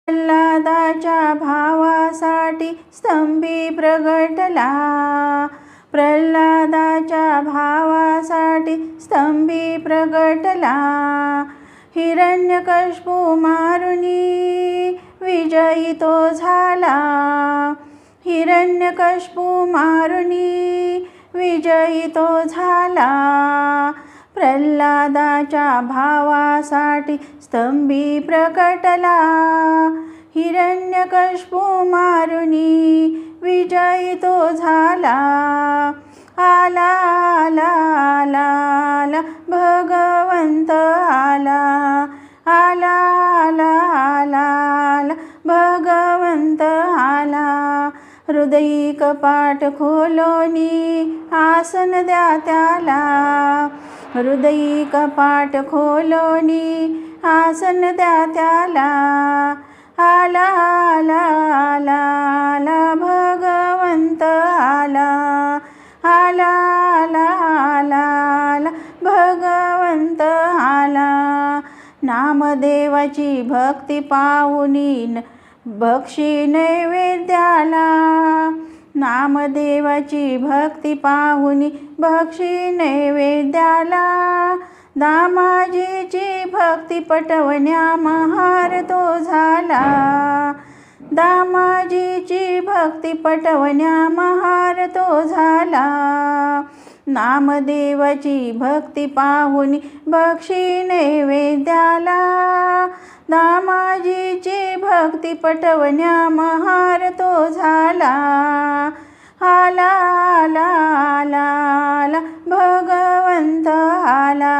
प्रल्हादाच्या भावासाठी स्तंभी प्रगटला, प्रल्हादाच्या भावासाठी स्तंभी प्रगटला. हिरण्यकश्यपू मारुनी विजयी तो झाला, हिरण्यकश्यपू मारुनी विजयी तो झाला. प्रल्हादाच्या भावासाठी स्तंभी प्रगटला, हिरण्यकश्यपू मारुनी विजयी तो झाला. आला आला आला आला भगवंत आला, आला आला आला आला भगवंत आला. हृदयी कपाट खोलोनी आसन द्या त्याला, हृदयी कपाट खोलोनी आसन द्या त्याला. आला आला आला आला भगवंत आला, आला आला आला आला भगवंत आला. नामदेवाची भक्ती पाहुनी बक्षी नैवेद्याला, नामदेवाची भक्ती पाहुनी बक्षी नैवेद्याला. दामाजीची भक्ती पटवण्या महार तो झाला, दामाजीची भक्ती पटवण्या महार तो झाला. नामदेवाची भक्ती पाहुनी बक्षी नैवेद्याला, दामाजीची भक्ती पटवण्या महार तो झाला. आला आला आला आला भगवंत आला,